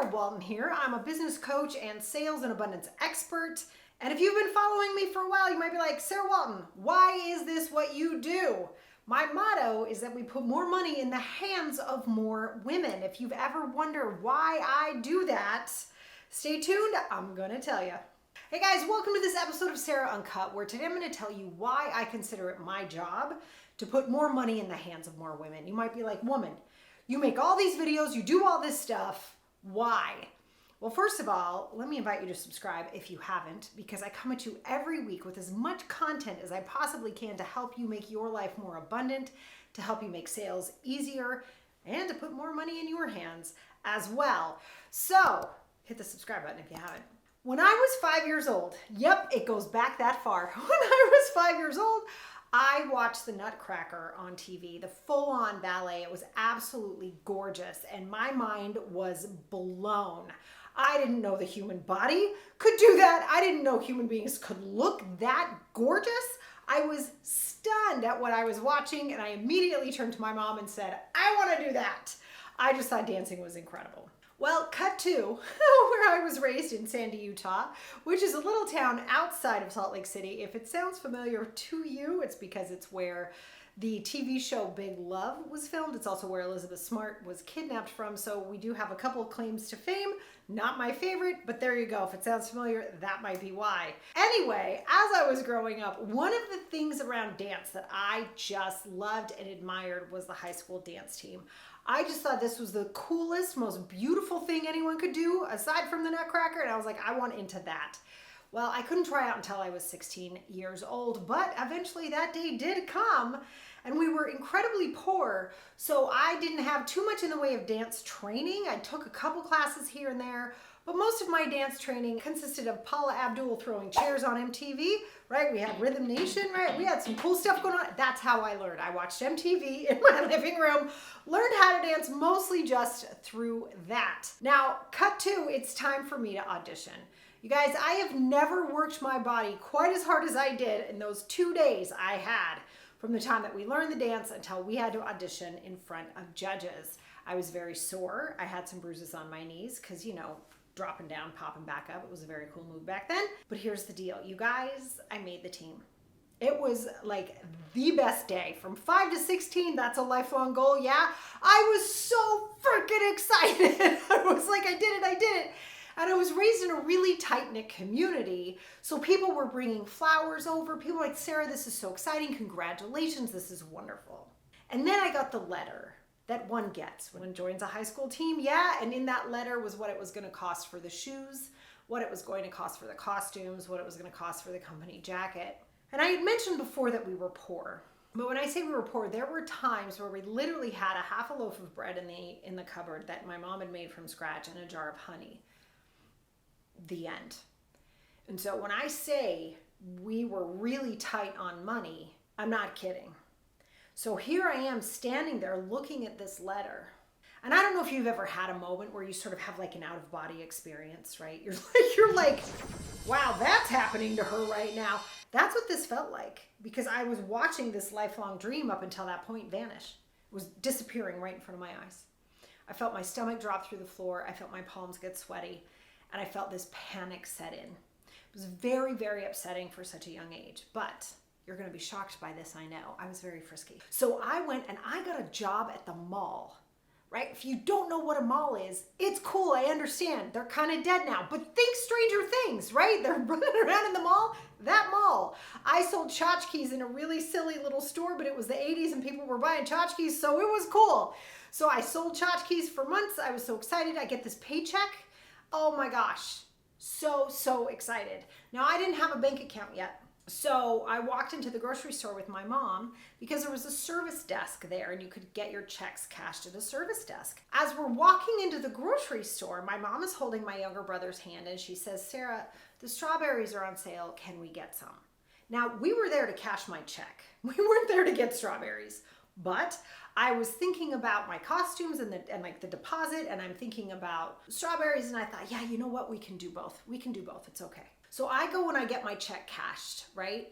Sarah Walton here. I'm a business coach and sales and abundance expert. And if you've been following me for a while, you might be like, Sarah Walton, why is this what you do? My motto is that we put more money in the hands of more women. If you've ever wondered why I do that, stay tuned, I'm gonna tell you. Hey guys, welcome to this episode of Sarah Uncut, where today I'm gonna tell you why I consider it my job to put more money in the hands of more women. You might be like, woman, you make all these videos, you do all this stuff, why? Well, first of all, let me invite you to subscribe if you haven't, because I come at you every week with as much content as I possibly can to help you make your life more abundant, to help you make sales easier, and to put more money in your hands as well. So hit the subscribe button if you haven't. When I was 5 years old, yep, it goes back that far. When I was 5 years old, I watched the Nutcracker on TV, the full-on ballet. It was absolutely gorgeous, and my mind was blown. I didn't know the human body could do that. I didn't know human beings could look that gorgeous. I was stunned at what I was watching, and I immediately turned to my mom and said, I want to do that. I just thought dancing was incredible. Well, cut to where I was raised in Sandy, Utah, which is a little town outside of Salt Lake City. If it sounds familiar to you, it's because it's where the TV show Big Love was filmed. It's also where Elizabeth Smart was kidnapped from. So we do have a couple of claims to fame. Not my favorite, but there you go. If it sounds familiar, that might be why. Anyway, as I was growing up, one of the things around dance that I just loved and admired was the high school dance team. I just thought this was the coolest, most beautiful thing anyone could do aside from the Nutcracker, and I was like, I want into that. Well, I couldn't try out until I was 16 years old, but eventually that day did come, and we were incredibly poor, so I didn't have too much in the way of dance training. I took a couple classes here and there, but most of my dance training consisted of Paula Abdul throwing chairs on MTV, right? We had Rhythm Nation, right? We had some cool stuff going on. That's how I learned. I watched MTV in my living room, learned how to dance mostly just through that. Now, cut to, it's time for me to audition. You guys, I have never worked my body quite as hard as I did in those 2 days I had from the time that we learned the dance until we had to audition in front of judges. I was very sore. I had some bruises on my knees because, you know, dropping down, popping back up. It was a very cool move back then. But here's the deal. You guys, I made the team. It was like the best day. From 5 to 16, that's a lifelong goal, yeah? I was so freaking excited. I was like, I did it. And I was raised in a really tight-knit community, so people were bringing flowers over. People were like, Sarah, this is so exciting. Congratulations, this is wonderful. And then I got the letter that one gets when one joins a high school team, yeah, and in that letter was what it was going to cost for the shoes, what it was going to cost for the costumes, what it was going to cost for the company jacket. And I had mentioned before that we were poor. But when I say we were poor, there were times where we literally had a half a loaf of bread in the cupboard that my mom had made from scratch and a jar of honey. The end. And so when I say we were really tight on money, I'm not kidding. So here I am standing there looking at this letter. And I don't know if you've ever had a moment where you sort of have like an out-of-body experience, right? You're like, wow, that's happening to her right now. That's what this felt like, because I was watching this lifelong dream up until that point vanish. It was disappearing right in front of my eyes. I felt my stomach drop through the floor. I felt my palms get sweaty. And I felt this panic set in. It was very, very upsetting for such a young age, but you're gonna be shocked by this, I know. I was very frisky. So I went and I got a job at the mall, right? If you don't know what a mall is, it's cool, I understand. They're kind of dead now, but think Stranger Things, right? They're running around in the mall, that mall. I sold tchotchkes in a really silly little store, but it was the 80s and people were buying tchotchkes, so it was cool. So I sold tchotchkes for months. I was so excited. I get this paycheck. Oh my gosh, so excited. Now I didn't have a bank account yet. So I walked into the grocery store with my mom because there was a service desk there and you could get your checks cashed at a service desk. As we're walking into the grocery store, my mom is holding my younger brother's hand and she says, Sarah, the strawberries are on sale. Can we get some? Now we were there to cash my check. We weren't there to get strawberries. But I was thinking about my costumes and like the deposit, and I'm thinking about strawberries, and I thought, yeah, you know what? We can do both. We can do both. It's okay. So I go and I get my check cashed, right?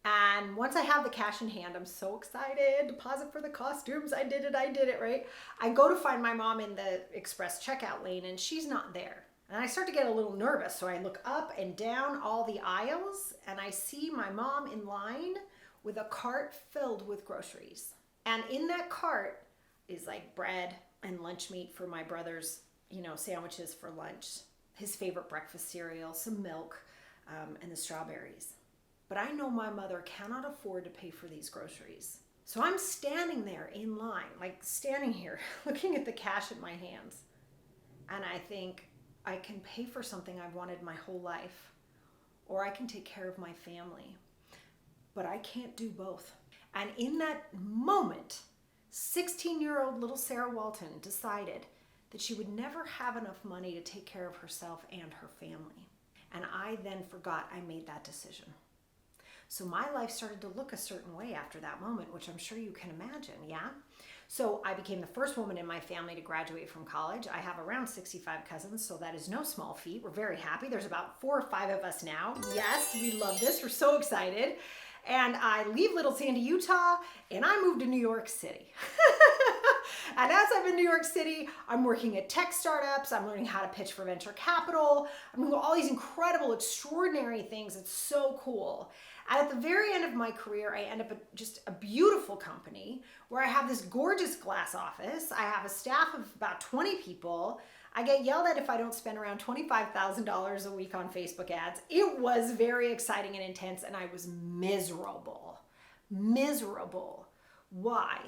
And once I have the cash in hand, I'm so excited. Deposit for the costumes. I did it, right? I go to find my mom in the express checkout lane and she's not there. And I start to get a little nervous. So I look up and down all the aisles and I see my mom in line with a cart filled with groceries. And in that cart is like bread and lunch meat for my brother's, sandwiches for lunch, his favorite breakfast cereal, some milk, and the strawberries. But I know my mother cannot afford to pay for these groceries. So I'm standing there in line, like standing here, looking at the cash in my hands. And I think, I can pay for something I've wanted my whole life, or I can take care of my family. But I can't do both. And in that moment, 16-year-old little Sarah Walton decided that she would never have enough money to take care of herself and her family. And I then forgot I made that decision. So my life started to look a certain way after that moment, which I'm sure you can imagine, yeah? So I became the first woman in my family to graduate from college. I have around 65 cousins, so that is no small feat. We're very happy. There's about 4 or 5 of us now. Yes, we love this. We're so excited. And I leave Little Sandy, Utah, and I moved to New York City. And as I'm in New York City, I'm working at tech startups. I'm learning how to pitch for venture capital. I'm doing all these incredible, extraordinary things. It's so cool. And at the very end of my career, I end up at just a beautiful company where I have this gorgeous glass office. I have a staff of about 20 people. I get yelled at if I don't spend around $25,000 a week on Facebook ads. It was very exciting and intense, and I was miserable. Miserable. Why?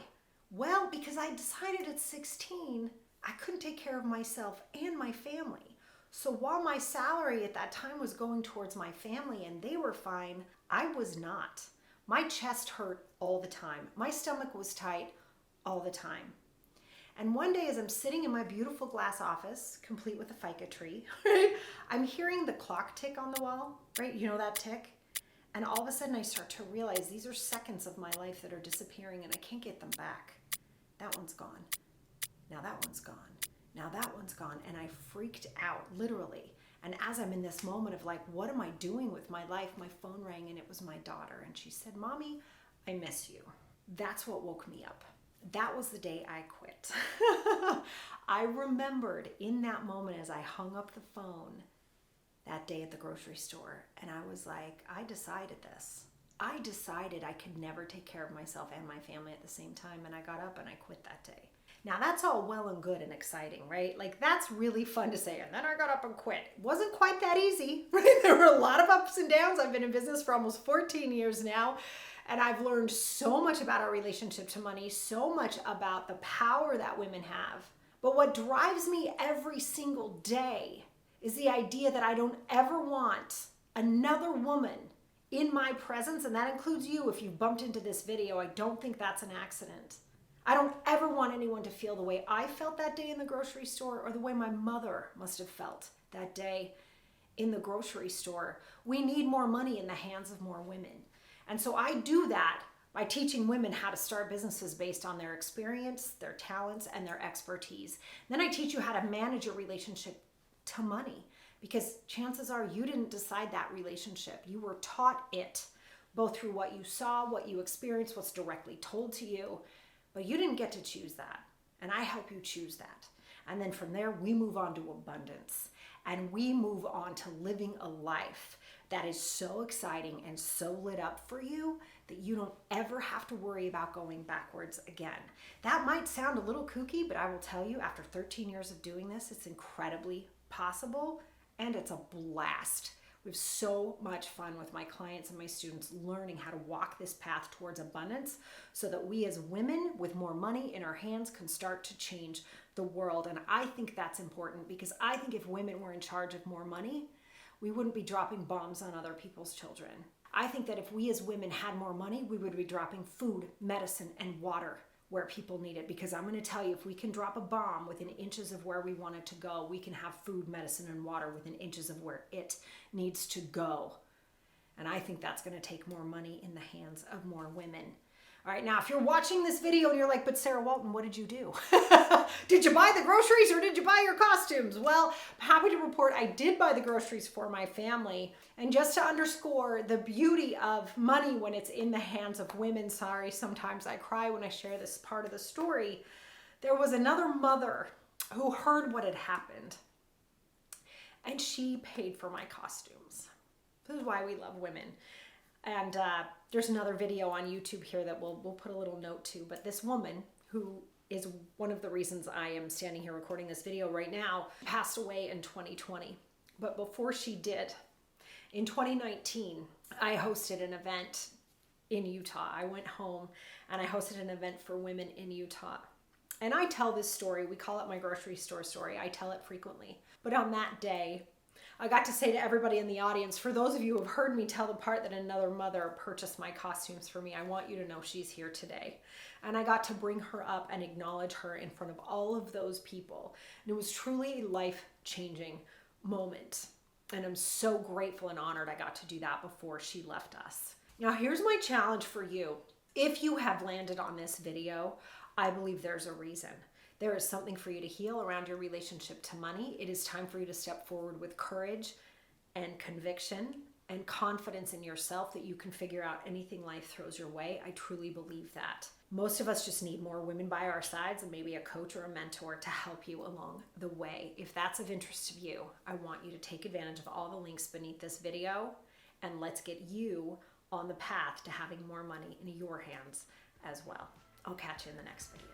Well, because I decided at 16 I couldn't take care of myself and my family. So while my salary at that time was going towards my family and they were fine, I was not. My chest hurt all the time. My stomach was tight all the time. And one day as I'm sitting in my beautiful glass office, complete with a FICA tree, right, I'm hearing the clock tick on the wall, right? You know that tick? And all of a sudden I start to realize these are seconds of my life that are disappearing and I can't get them back. That one's gone. Now that one's gone. Now that one's gone. And I freaked out, literally. And as I'm in this moment of like, what am I doing with my life? My phone rang and it was my daughter. And she said, "Mommy, I miss you." That's what woke me up. That was the day I quit. I remembered in that moment as I hung up the phone that day at the grocery store. And I was like, I decided this. I decided I could never take care of myself and my family at the same time. And I got up and I quit that day. Now that's all well and good and exciting, right? Like that's really fun to say. And then I got up and quit. It wasn't quite that easy, right? There were a lot of ups and downs. I've been in business for almost 14 years now. And I've learned so much about our relationship to money, so much about the power that women have. But what drives me every single day is the idea that I don't ever want another woman in my presence, and that includes you if you've bumped into this video. I don't think that's an accident. I don't ever want anyone to feel the way I felt that day in the grocery store or the way my mother must have felt that day in the grocery store. We need more money in the hands of more women. And so I do that by teaching women how to start businesses based on their experience, their talents, and their expertise. Then I teach you how to manage your relationship to money, because chances are you didn't decide that relationship. You were taught it, both through what you saw, what you experienced, what's directly told to you, but you didn't get to choose that. And I help you choose that. And then from there, we move on to abundance, and we move on to living a life that is so exciting and so lit up for you that you don't ever have to worry about going backwards again. That might sound a little kooky, but I will tell you, after 13 years of doing this, it's incredibly possible and it's a blast. We have so much fun with my clients and my students learning how to walk this path towards abundance so that we as women with more money in our hands can start to change the world. And I think that's important, because I think if women were in charge of more money, we wouldn't be dropping bombs on other people's children. I think that if we as women had more money, we would be dropping food, medicine, and water where people need it. Because I'm going to tell you, if we can drop a bomb within inches of where we want it to go, we can have food, medicine, and water within inches of where it needs to go. And I think that's going to take more money in the hands of more women. All right, now if you're watching this video and you're like, but Sarah Walton, what did you do? Did you buy the groceries or did you buy your costumes? Well, I'm happy to report I did buy the groceries for my family. And just to underscore the beauty of money when it's in the hands of women, sorry, sometimes I cry when I share this part of the story, there was another mother who heard what had happened and she paid for my costumes. This is why we love women. And there's another video on YouTube here that we'll put a little note to, but this woman, who is one of the reasons I am standing here recording this video right now, passed away in 2020. But before she did, in 2019, I hosted an event in Utah. I went home and I hosted an event for women in Utah. And I tell this story, we call it my grocery store story. I tell it frequently. But on that day, I got to say to everybody in the audience, for those of you who have heard me tell the part that another mother purchased my costumes for me, I want you to know she's here today. And I got to bring her up and acknowledge her in front of all of those people. And it was truly a life-changing moment. And I'm so grateful and honored I got to do that before she left us. Now, here's my challenge for you. If you have landed on this video, I believe there's a reason. There is something for you to heal around your relationship to money. It is time for you to step forward with courage and conviction and confidence in yourself that you can figure out anything life throws your way. I truly believe that. Most of us just need more women by our sides and maybe a coach or a mentor to help you along the way. If that's of interest to you, I want you to take advantage of all the links beneath this video and let's get you on the path to having more money in your hands as well. I'll catch you in the next video.